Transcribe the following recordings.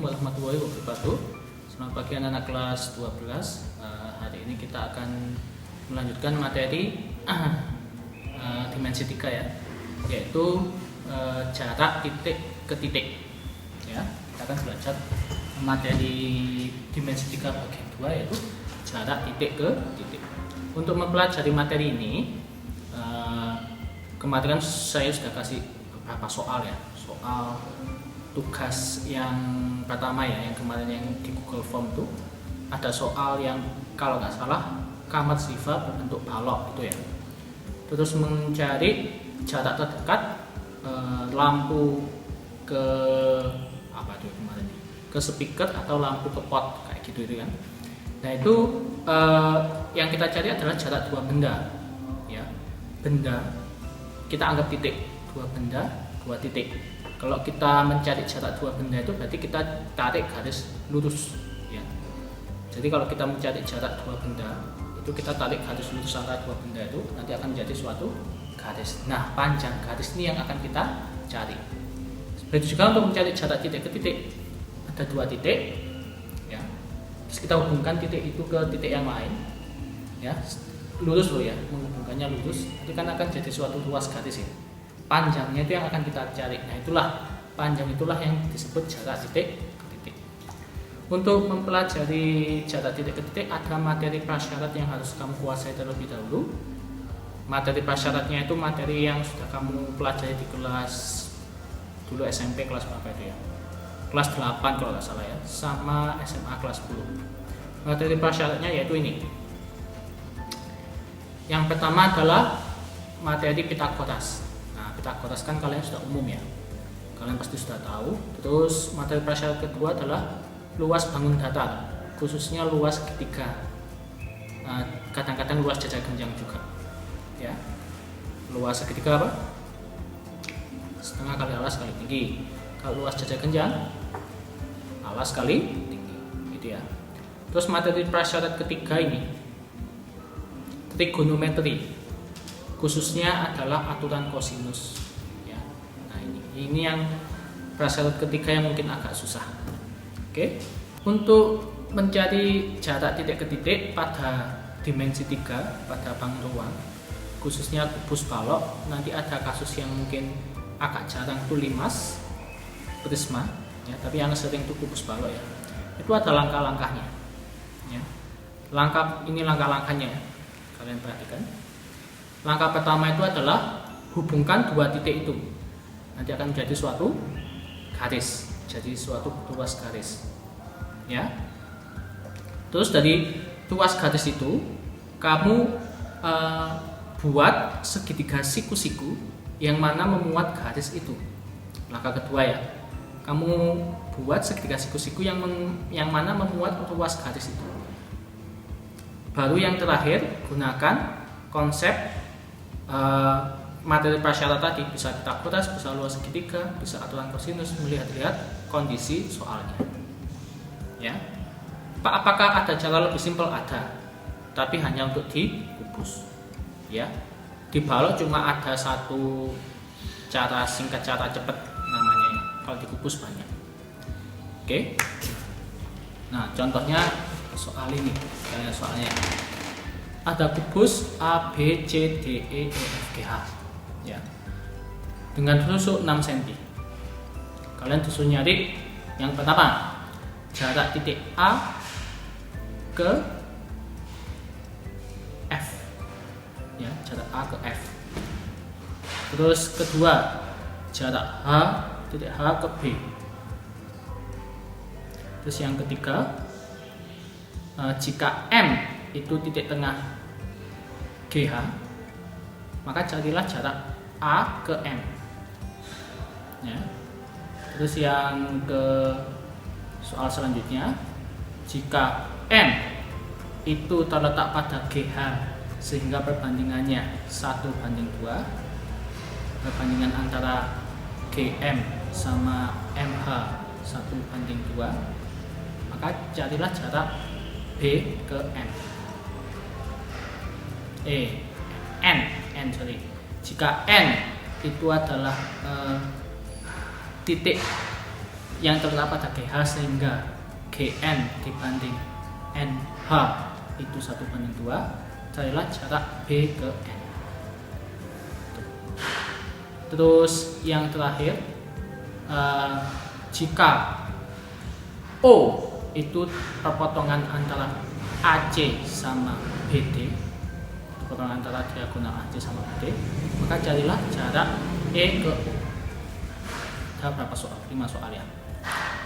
Assalamualaikum warahmatullahi wabarakatuh. Selamat pagi anak-anak kelas 12. Hari ini kita akan melanjutkan materi dimensi 3 ya, yaitu jarak titik ke titik ya. Kita akan belajar materi dimensi 3 bagian 2, yaitu jarak titik ke titik. Untuk mempelajari materi ini, kemarin saya sudah kasih beberapa soal ya, soal tugas yang pertama ya, yang kemarin yang di Google Form itu ada soal yang kalau nggak salah kamar sifat berbentuk balok itu ya. Terus mencari jarak terdekat lampu ke apa itu kemarin, ke speaker atau lampu ke pot kayak gitu itu kan. Nah itu yang kita cari adalah jarak dua benda ya. Benda kita anggap titik, dua benda dua titik. Kalau kita mencari jarak dua benda itu berarti kita tarik garis lurus ya. Jadi kalau kita mencari jarak dua benda itu kita tarik garis lurus antara dua benda itu, nanti akan menjadi suatu garis. Nah, panjang garis ini yang akan kita cari. Begitu juga untuk mencari jarak titik ke titik, ada dua titik ya. Terus kita hubungkan titik itu ke titik yang lain ya, lurus loh ya, menghubungkannya lurus, itu kan akan jadi suatu ruas garis ya. Panjangnya itu yang akan kita cari. Nah itulah, panjang itulah yang disebut jarak titik ke titik. Untuk mempelajari jarak titik ke titik ada materi prasyarat yang harus kamu kuasai terlebih dahulu. Materi prasyaratnya itu materi yang sudah kamu pelajari di kelas dulu SMP kelas berapa itu ya, kelas 8 kalau nggak salah ya, sama SMA kelas 10. Materi prasyaratnya yaitu ini. Yang pertama adalah materi Pitagoras. Pitagoras kan kalian sudah umum ya, kalian pasti sudah tahu. Terus materi prasyarat kedua adalah luas bangun datar, khususnya luas segitiga, kadang-kadang luas jajar genjang juga ya. Luas segitiga apa? Setengah kali alas kali tinggi. Kalau luas jajar genjang, alas kali tinggi gitu ya. Terus materi prasyarat ketiga ini trigonometri, khususnya adalah aturan kosinus ya. Nah ini yang prasyarat ketiga yang mungkin agak susah. Oke. Untuk mencari jarak titik ke titik pada dimensi 3 pada bank ruang, khususnya kubus balok, nanti ada kasus yang mungkin agak jarang itu limas, prisma ya, tapi yang sering itu kubus balok ya. Itu ada langkah-langkahnya ya. Langkah-langkahnya ya. Kalian perhatikan. Langkah pertama itu adalah hubungkan dua titik itu, nanti akan menjadi suatu garis, jadi suatu ruas garis ya. Terus dari ruas garis itu kamu buat segitiga siku-siku yang mana memuat garis itu. Langkah kedua ya, kamu buat segitiga siku-siku yang mana memuat ruas garis itu. Baru yang terakhir gunakan konsep materi prasyarat tadi, bisa Pitagoras, bisa luas segitiga, bisa aturan kosinus, melihat-lihat kondisi soalnya ya. Apakah ada cara lebih simpel? Ada, tapi hanya untuk di kubus ya. Di balok cuma ada satu cara singkat, cara cepat namanya ya. Kalau di kubus banyak. Oke. Nah contohnya soal ini kayak soalnya ada kubus A, B, C, D, E, F, G, H ya, dengan tusuk 6 cm. Kalian disuruh nyari yang pertama jarak titik A ke F ya, jarak A ke F. Terus kedua jarak titik H ke B. Terus yang ketiga jika M itu titik tengah GH, maka carilah jarak A ke M ya. Terus yang ke soal selanjutnya, jika M itu terletak pada GH sehingga perbandingannya 1:2, perbandingan antara GM sama MH 1:2, maka carilah jarak B ke M. Jika N itu adalah titik yang terdapat pada GH sehingga GN dibanding NH itu 1/2, carilah jarak B ke N. Terus yang terakhir, jika O itu perpotongan antara AC sama BD, perpotongan antara diagonal AC sama BD, maka carilah jarak E ke O. Ada berapa soal? 5 soal ya.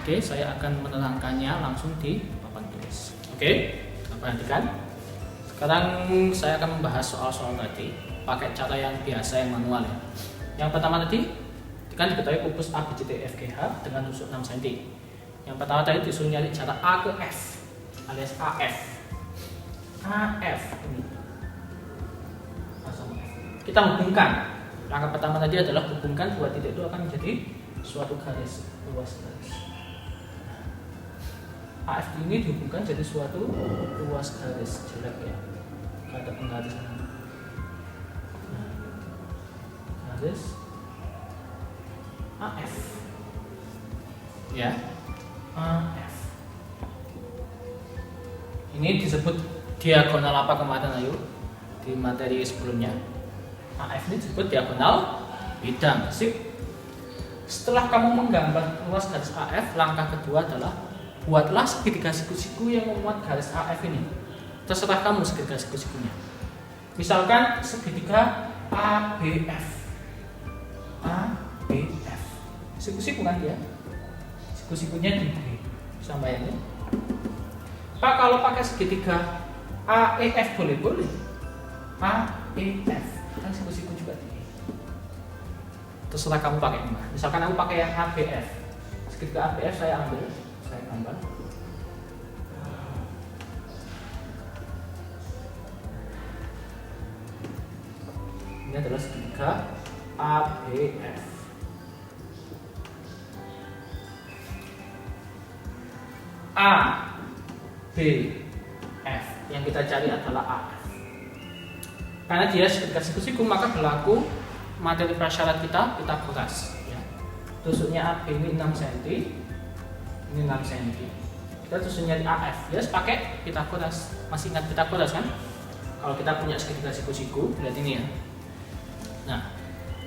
Oke, saya akan menerangkannya langsung di papan tulis. Oke, perhatikan. Sekarang saya akan membahas soal-soal tadi pakai cara yang biasa, yang manual ya. Yang pertama tadi kan diketahui kubus A, B, C, D, E, F, G, H dengan tusuk 6 cm. Yang pertama tadi disuruh nyari jarak A ke F alias AF. AF ini. A sama F. Kita hubungkan. Langkah pertama tadi adalah hubungkan dua titik itu akan menjadi suatu garis, luas garis. AF ini dihubungkan jadi suatu luas garis, jelek ya. Ada penggarisan. Garis AF. Ya. AF. Ini disebut diagonal apa kemarin ayo di materi sebelumnya? AF ini disebut diagonal bidang. Sip. Setelah kamu menggambar luas garis AF, langkah kedua adalah buatlah segitiga siku-siku yang memuat garis AF ini. Terserah kamu segitiga siku-sikunya. Misalkan segitiga ABF. ABF. Siku-siku kan dia? Siku-sikunya di B. Bisa bayangin? Pak, kalau pakai segitiga AEF boleh? AEF kan siku-siku juga di B. Terserah kamu pakai yang mana. Misalkan aku pakai yang ABF. Segitiga ABF saya ambil, saya gambar. Ini adalah segitiga ABF. A, B, F. Yang kita cari adalah AF. Karena dia segitiga siku-siku, maka berlaku materi prasyarat kita Pitagoras. Ya. Tusuknya AB ini 6 cm, ini 6 cm. Kita tusuknya di AF, ya pakai Pitagoras. Masih ingat Pitagoras kan? Kalau kita punya segitiga siku-siku, lihat ini ya. Nah,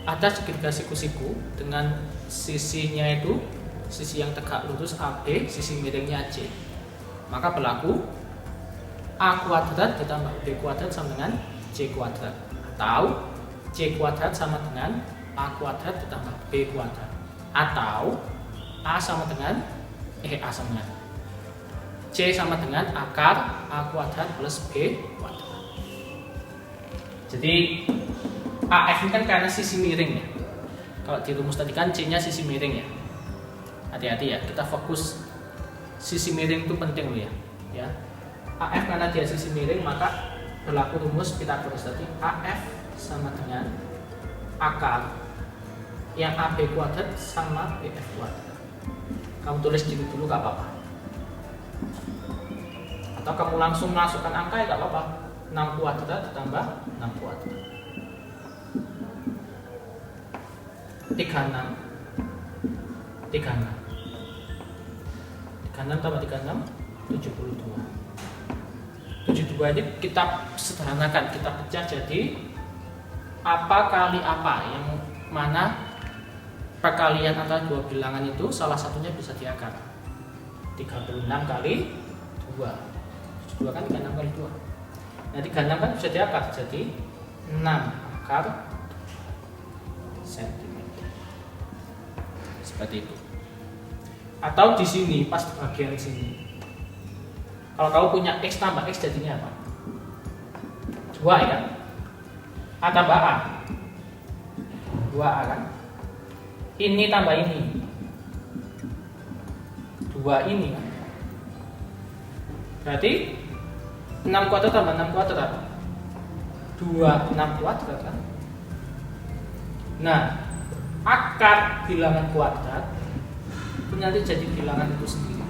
ada segitiga siku-siku dengan sisinya itu sisi yang tegak lurus AB, sisi miringnya C. Maka berlaku A kuadrat ditambah B kuadrat sama dengan C kuadrat, atau C kuadrat sama dengan A kuadrat ditambah B kuadrat, atau A sama dengan C sama dengan akar A kuadrat plus B kuadrat. Jadi AF ini kan karena sisi miring ya. Kalau di rumus tadi kan C-nya sisi miring ya. Hati-hati ya, kita fokus sisi miring itu penting loh ya. AF karena dia sisi miring, maka berlaku rumus Pitagoras tadi. AF sama dengan akar yang AB kuadrat sama BF kuadrat. Kamu tulis dulu gak apa-apa, atau kamu langsung masukkan angka ya gak apa-apa. 6 kuadrat ditambah 6 kuadrat 36 tambah 36 72 ini kita sederhanakan, kita pecah jadi apa kali apa, yang mana perkalian antara dua bilangan itu salah satunya bisa diakar. 36 kali 2 kan 36 kali 2. Nah 36 kan bisa diakar jadi 6 akar cm. Seperti itu. Atau di sini pas di bagian sini, kalau kamu punya X tambah X jadinya apa? 2 ya kan? A tambah A 2A kan? Ini tambah ini 2 ini kan? Berarti 6 kuadrat tambah 6 kuadrat 26 kuadrat kan? Nah, akar bilangan kuadrat itu nanti jadi bilangan itu sendiri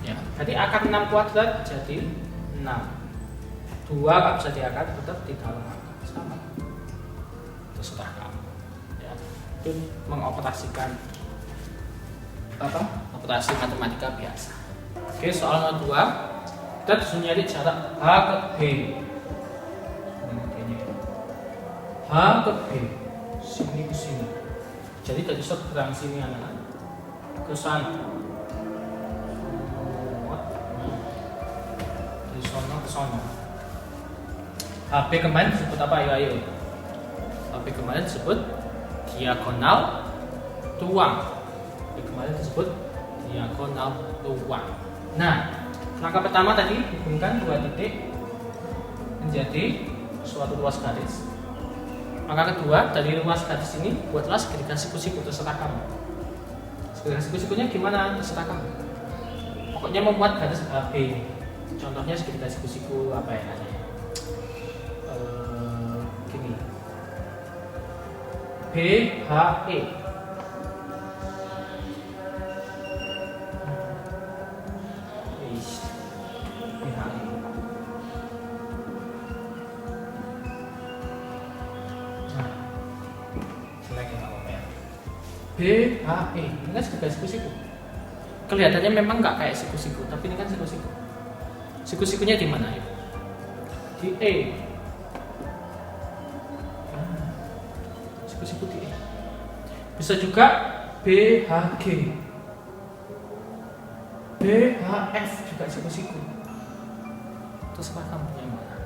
ya. Jadi akar 6 kuadrat jadi 6. 2 gak bisa diakar, tetap di dalam akar sama. Terserah kamu ya. Itu mengoperasikan operasi matematika biasa. Oke, soal nomor 2 kita disuruh nyari jarak H ke B. H ke B, sini ke sini. Jadi dari seberang sini anak ke sana. Dari sana ke sana. HB kemarin disebut apa? Ayo. HB kemarin disebut diagonal tuang. HB kemarin disebut diagonal tuang. Nah, langkah pertama tadi hubungkan dua titik menjadi suatu ruas garis. Langkah kedua, dari ruas garis ini buatlah segitiga siku-siku, terserah kamu. Segitiga siku-sikunya gimana? Terserah kamu. Pokoknya membuat garis AB. Contohnya segitiga siku-siku apa ya namanya? Gini. BHE. BHE, ini kan segitiga siku-siku. Kelihatannya memang nggak kayak siku-siku, tapi ini kan siku-siku. Siku-sikunya di mana ya? Di E. Siku-siku di E. Bisa juga BHG, BHF juga siku-siku. Terserah kamu yang mana.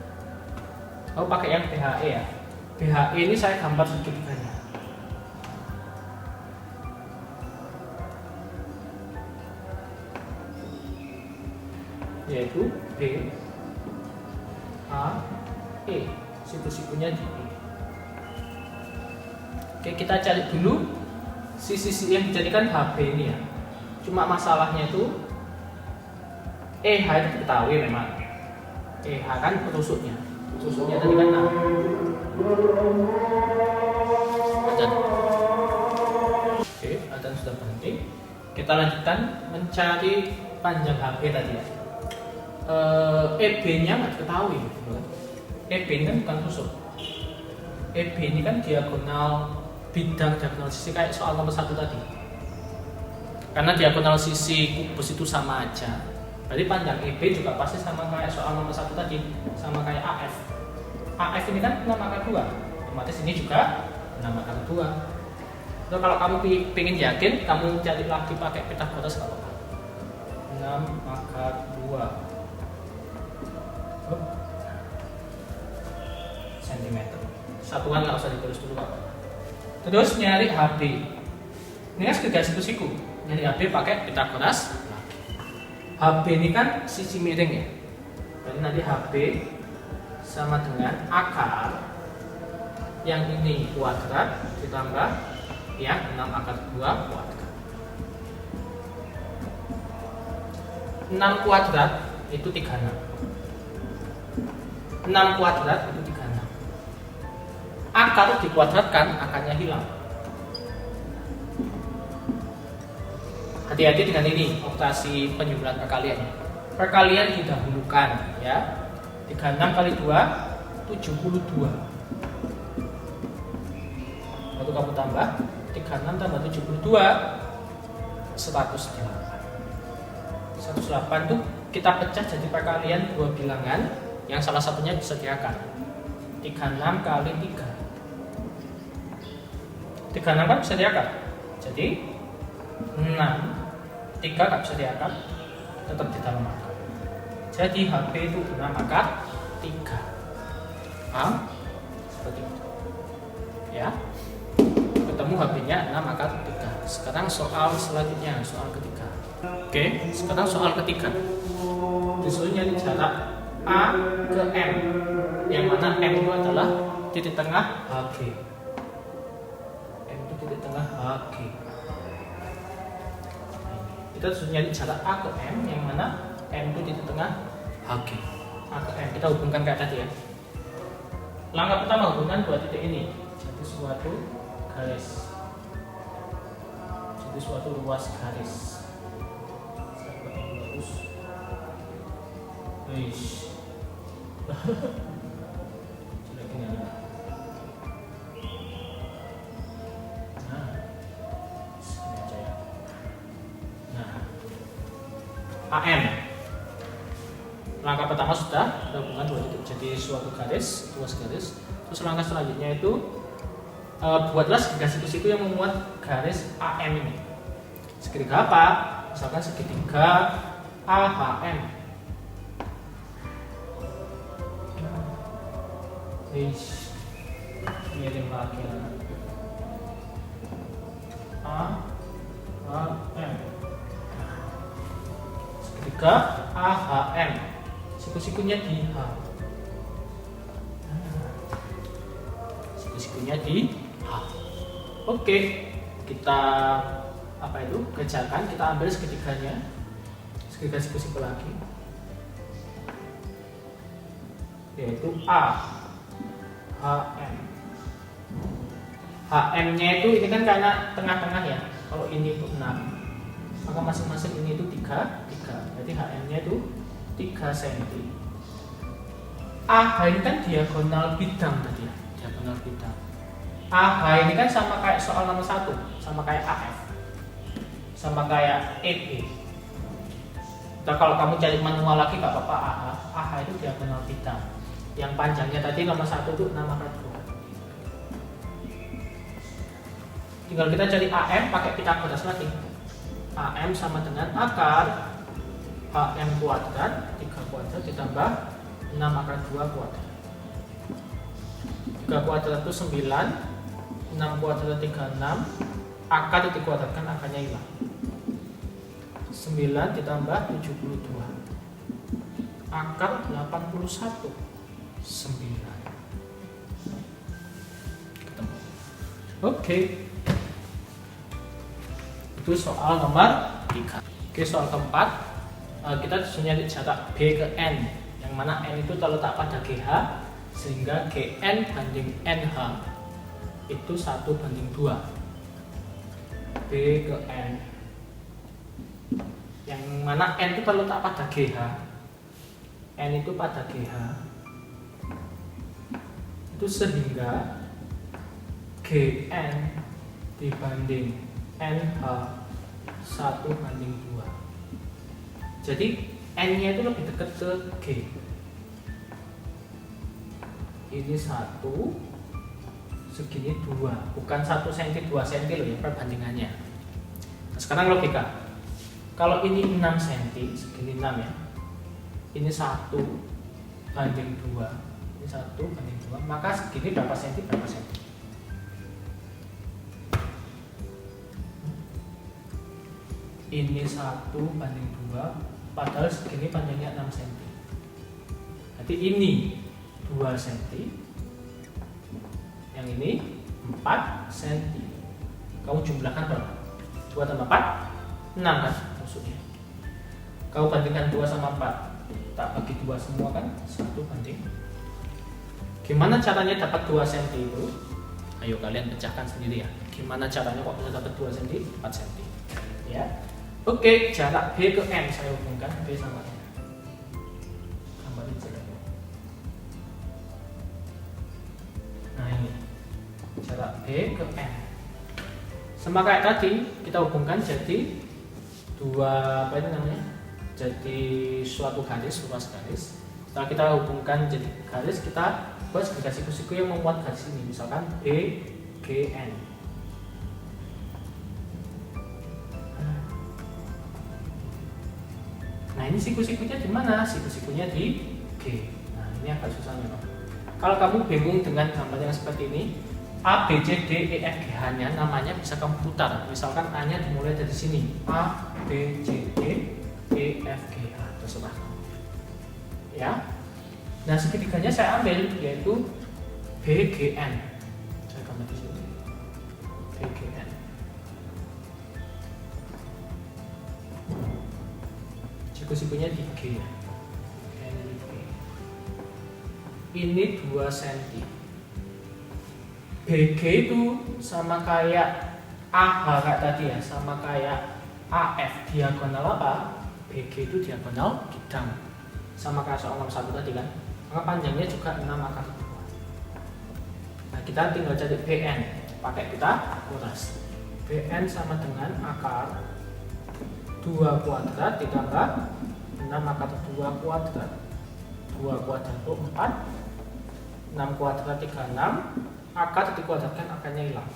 Aku pakai yang BHE ya. BHE ini saya gambar segitiganya. Yaitu B A E, siku-sikunya di E. Oke, kita cari dulu sisi yang dijadikan HB ini ya. Cuma masalahnya itu EH itu diketahui memang. EH kan tusuknya tadi kan 6. Adzan. Oke, adzan sudah berhenti. Kita lanjutkan mencari panjang HB tadi ya. EB-nya nggak diketahui. EB ini kan bukan tusuk. EB ini kan diagonal bidang, diagonal sisi kayak soal nomor 1 tadi. Karena diagonal sisi kubus itu sama aja. Berarti panjang EB juga pasti sama kayak soal nomor 1 tadi, sama kayak AF. AF ini kan 6 akar 2. Otomatis ini juga 6 akar 2. Lalu kalau kamu pengen yakin, kamu cari lagi pakai Pythagoras kalau 6 akar 2 cm. Satuan nggak usah ditulis dulu Pak. Terus nyari HB. Ini kan segitiga siku-siku. Nyari HB pakai Pythagoras. HB ini kan sisi miring ya. Jadi nanti HB sama dengan akar yang ini kuadrat ditambah yang 6 akar 2 kuadrat. 6 kuadrat itu 36. 6 kuadrat itu 36. Akar dikuadratkan, akarnya hilang. Hati-hati dengan ini, operasi penyusunan perkalian. Perkalian didahulukan ya. 36 kali 2 72. Lalu kamu tambah 36 tambah 72 108. 108 tuh kita pecah jadi perkalian dua bilangan yang salah satunya bisa diakar. 36 kali 3. 36 kan bisa diakar. Jadi 6 3 nggak bisa diakar, tetap di dalam akar. Jadi HB itu 6 akar 3. Paham? Seperti itu. Ya. Ketemu HB-nya 6 akar 3. Sekarang soal selanjutnya, soal ketiga. Oke, sekarang soal ketiga. Disuruh nyari jarak A ke M, yang mana M itu adalah titik tengah HG. M itu titik tengah HG. Kita disuruh nyari jarak A ke M, yang mana M itu titik tengah HG. A ke M, kita hubungkan kayak tadi ya. Langkah pertama hubungkan dua titik ini, jadi suatu garis, jadi suatu ruas garis. Saya buat yang bagus. Jelek ini aja. Nah, ini aja ya. AM. Langkah pertama sudah ada hubungan dua titik jadi suatu garis, luas garis. Terus langkah selanjutnya itu buatlah segitiga siku-siku yang memuat garis AM ini. Segitiga apa? Misalkan segitiga AHM. Miring lagi AHM. Segitiga AHM. Siku-sikunya di H. Siku-sikunya di H. Oke, kita kerjakan. Kita ambil segitiganya, segitiga siku-siku lagi, yaitu A, HM. HM-nya itu ini kan karena tengah-tengah ya. Kalau ini itu 6, maka masing-masing ini itu 3. Jadi HM-nya itu 3 cm. AH ini kan diagonal bidang tadi ya, diagonal bidang. AH ini kan sama kayak soal nomor 1, sama kayak AF, sama kayak EB. Nah, kalau kamu cari manual lagi gak apa-apa. AH itu diagonal bidang. Yang panjangnya tadi nomor 1 itu 6 akar 2. Tinggal kita cari AM pakai Pitagoras lagi. AM sama dengan akar HM kuadrat 3 kuadrat ditambah 6 akar 2 kuadrat. 3 kuadrat itu 9, 6 kuadrat 36, akar dikuadratkan akarnya hilang. 9 ditambah 72, akar 81, 9. Ketemu. Oke. Itu soal nomor 3. Oke, soal keempat, kita disuruh nyari jarak B ke N, yang mana N itu terletak pada GH, sehingga GN banding NH itu 1:2. B ke N, yang mana N itu terletak pada GH, N itu pada GH, itu sehingga GN dibanding NH 1:2. Jadi N-nya itu lebih dekat ke G. Ini 1, segini 2, bukan 1 cm 2 cm loh ya perbandingannya. Nah, sekarang logika. Kalau ini 6 cm, segini 6 ya. Ini 1:2, ini 1:2, maka segini berapa cm berapa cm? Ini 1:2, padahal segini panjangnya 6 cm. Jadi ini 2 cm, yang ini 4 cm. Kamu jumlahkan berapa? 2 tambah 4, 6 kan maksudnya. Kamu bandingkan 2 sama 4, tak bagi 2 semua kan, 1:. Gimana caranya dapat 2 cm itu? Ayo kalian pecahkan sendiri ya. Gimana caranya kok bisa dapat 2 cm, 4 cm? Ya. Oke, jarak B ke N saya hubungkan B sama N. Gambarin saja. Nah ini jarak B ke N. Sama kayak tadi kita hubungkan jadi dua jadi suatu garis, luas garis. Setelah kita hubungkan jadi garis, kita buat segitiga siku-siku yang memuat garis ini. Misalkan B, G, N. Nah ini siku-sikunya di mana? Siku-sikunya di G. Nah ini agak susah nih. Kalau kamu bingung dengan gambar yang seperti ini, A, B, C, D, E, F, G, H-nya namanya bisa kamu putar. Misalkan A-nya dimulai dari sini. A, B, C, D, E, F, G, H. Terserah. Ya. Nah segitiganya saya ambil yaitu B, G, N. Saya gambar di sini. B, G, N. Siku-sikunya di G. Ini 2 cm. BG itu sama kayak AH kayak tadi ya, sama kayak AF. Diagonal apa? BG itu diagonal bidang. Sama kayak soal nomor 1 tadi kan. Maka panjangnya juga 6 akar 2. Nah kita tinggal cari BN pakai Pitagoras. BN sama dengan akar 2 kuadrat ditambah 6 akar 2 kuadrat. 2 kuadrat itu 4, 6 kuadrat 36, akar dikuadratkan akarnya hilang.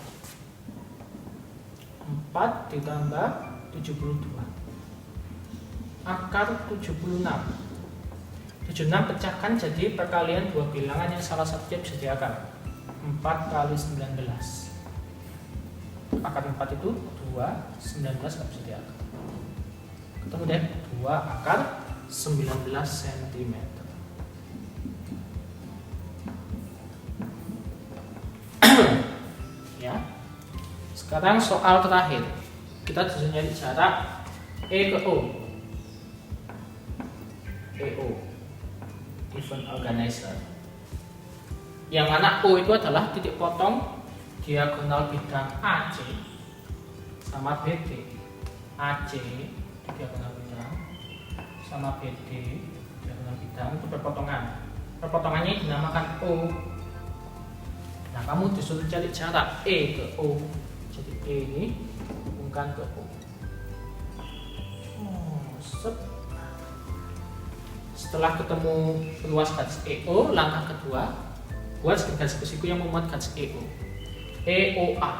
4 ditambah 72, akar 76. 76 pecahkan jadi perkalian dua bilangan yang salah satunya bisa diakar. 4 kali 19. Akar 4 itu 2, 19 nggak bisa diakar. Ketemu deh, 2 akar 19 cm. Ya. Sekarang soal terakhir. Kita disuruh nyari jarak E ke O. EO, event organizer. Yang mana O itu adalah titik potong diagonal bidang AC sama BD. AC diagonal bidang sama BD diagonal bidang itu perpotongan. Perpotongannya dinamakan O. Nah, kamu disuruh cari jarak E ke O. Jadi E ini hubungkan ke O. Setelah ketemu ruas garis EO, langkah kedua buat garis kusiku yang memuat garis EO. EOA.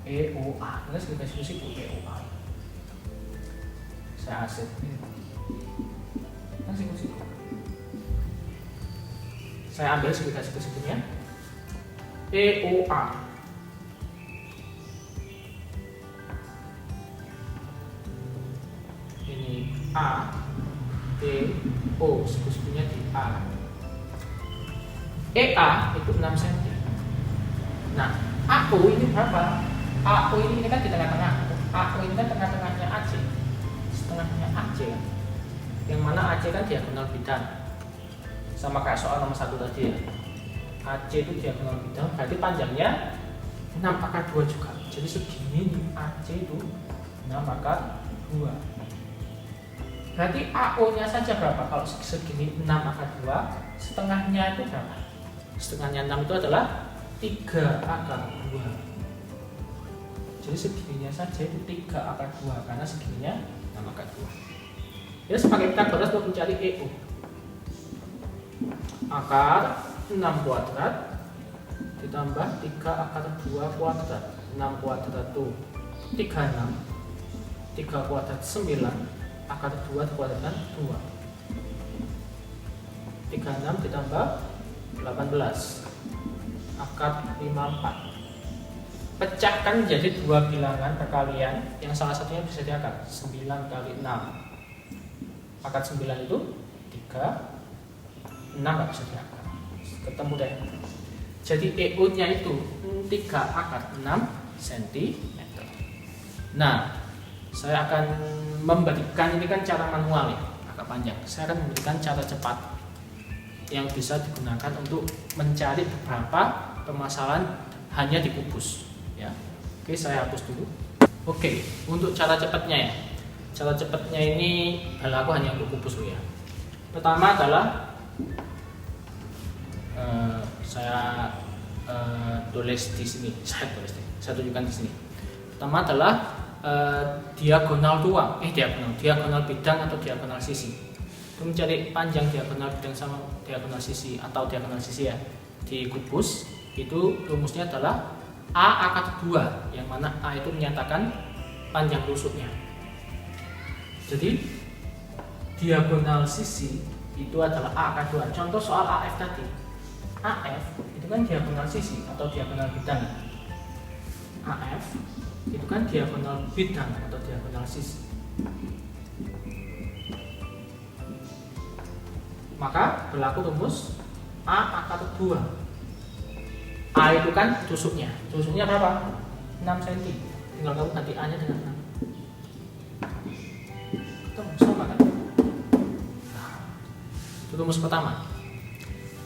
EOA. Garis kusiku EOA. Saya aset. Garis kusiku. Saya ambil garis kusikunya. EOA. A, E, O, suku-sukunya di A. EA itu 6 cm. Nah, AO ini berapa? AO ini kan di tengah-tengah. AO ini kan tengah-tengahnya AC. Setengahnya AC kan. Yang mana AC kan diagonal bidang. Sama kayak soal nomor 1 tadi ya. AC itu diagonal bidang, berarti panjangnya 6 akar 2 juga. Jadi segini AC itu 6 akar 2. Berarti AO-nya saja berapa? Kalau segini 6 akar 2, setengahnya itu berapa? Setengahnya 6 itu adalah 3 akar 2. Jadi segininya saja itu 3 akar 2, karena segininya 6 akar 2. Jadi sebagai Pitagoras untuk mencari EO. Akar 6 kuadrat ditambah 3 akar 2 kuadrat. 6 kuadrat itu 36, 3 kuadrat 9, akar 2 dikuadratkan 2. 36 ditambah 18, akar 54. Pecahkan menjadi dua bilangan perkalian yang salah satunya bisa diakar. 9 kali 6. Akar 9 itu 3, 6 nggak bisa diakar. Ketemu deh. Jadi EO nya itu 3 akar 6 cm. Nah, saya akan memberikan, ini kan cara manual ya, agak panjang. Saya akan memberikan cara cepat yang bisa digunakan untuk mencari beberapa permasalahan hanya di kubus ya. Oke, saya hapus dulu. Oke, untuk cara cepatnya ya. Cara cepatnya ini berlaku hanya untuk kubus dulu ya. Pertama adalah saya tulis di sini. Saya tunjukkan di sini. Pertama adalah diagonal ruang, diagonal bidang atau diagonal sisi. Itu mencari panjang diagonal bidang sama diagonal sisi atau diagonal sisi ya. Di kubus itu rumusnya adalah A akar 2, yang mana A itu menyatakan panjang rusuknya. Jadi diagonal sisi itu adalah A akar 2. Contoh soal AF tadi. AF itu kan diagonal sisi atau diagonal bidang. AF itu kan diagonal bidang atau diagonal sisi. Maka berlaku rumus A akar 2. A itu kan tusuknya. Tusuknya berapa? 6 cm. Tinggal kamu ganti A nya dengan 6. Itu sama kan? Nah, itu rumus pertama.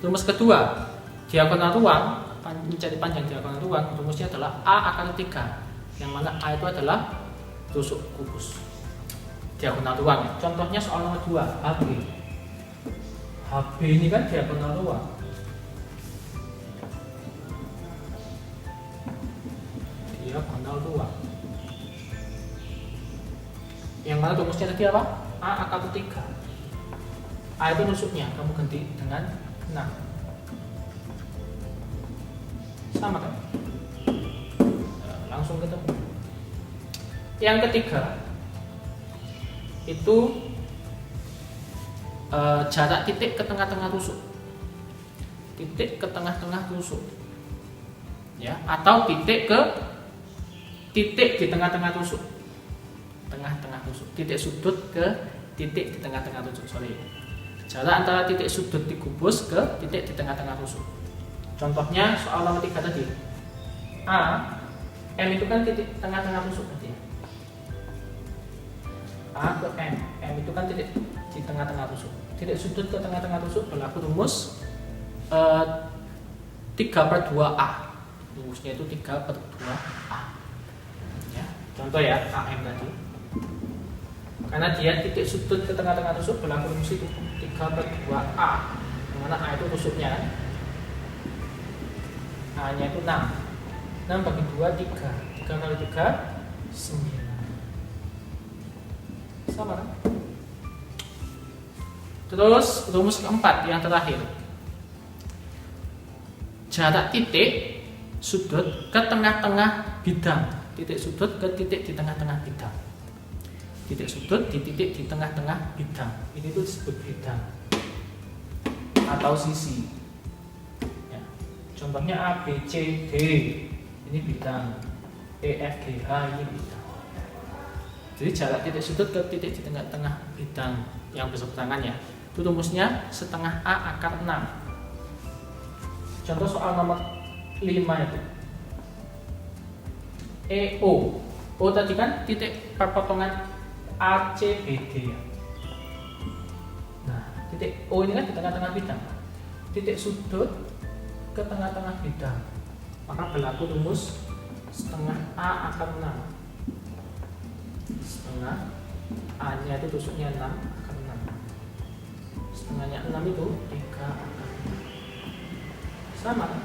Rumus kedua, diagonal ruang, mencari panjang diagonal ruang, rumusnya adalah A akar 3, yang mana A itu adalah tusuk kubus diagonal ruang ya. Contohnya soal nomor 2, HB. HB ini kan diagonal ruang. Diagonal ruang. Yang mana rumusnya tadi apa? A akar 3. A itu nusuknya, kamu ganti dengan 6. Sama kan? Langsung ketemu. Yang ketiga itu jarak titik ke tengah-tengah tusuk. Titik ke tengah-tengah tusuk. Ya, atau titik ke titik di tengah-tengah tusuk. Tengah-tengah tusuk. Titik sudut ke titik di tengah-tengah tusuk. Sorry. Jarak antara titik sudut digubus ke titik di tengah-tengah tusuk. Contohnya soal nomor 3 tadi. A, M itu kan titik tengah-tengah tusuk tadi. A ke M itu kan titik di tengah-tengah tusuk. Titik sudut ke tengah-tengah tusuk berlaku rumus 3/2A. Rumusnya itu 3/2A. Ya, contoh ya AM tadi. Karena dia titik sudut ke tengah-tengah tusuk berlaku rumus itu 3/2A. Yang mana A itu tusuknya kan? A-nya itu 6. 6 bagi 2 3. 3 kali 3 9. Sama kan? Terus rumus keempat yang terakhir. Jarak titik sudut ke tengah-tengah bidang. Titik sudut ke titik di tengah-tengah bidang. Titik sudut di titik di tengah-tengah bidang. Ini tuh disebut bidang atau sisi. Ya. Contohnya A, B, C, D. Ini bidang. E, F, G, H ini bidang. Jadi jarak titik sudut ke titik di tengah-tengah bidang yang berseberangan ya. Itu rumusnya setengah A akar 6. Contoh soal nomor 5 itu. EO. O tadi kan titik perpotongan ACBD ya. Nah, titik O ini kan di tengah-tengah bidang. Titik sudut ke tengah-tengah bidang. Maka berlaku rumus setengah A akar 6. Setengah A-nya itu tusuknya 6 akar 6. Setengahnya 6 itu 3 akar 6. Sama kan?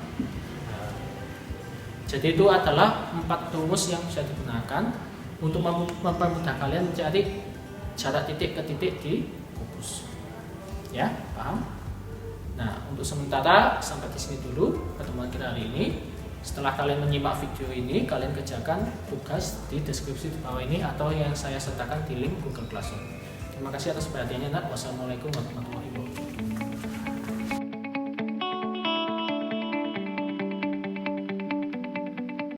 Jadi itu adalah 4 rumus yang bisa digunakan untuk mempermudah kalian mencari jarak titik ke titik di kubus. Ya, paham? Nah, untuk sementara sampai di sini dulu pertemuan kita hari ini. Setelah kalian menyimak video ini, kalian kerjakan tugas di deskripsi di bawah ini atau yang saya sertakan di link Google Classroom. Terima kasih atas perhatiannya. Wassalamualaikum warahmatullahi wabarakatuh.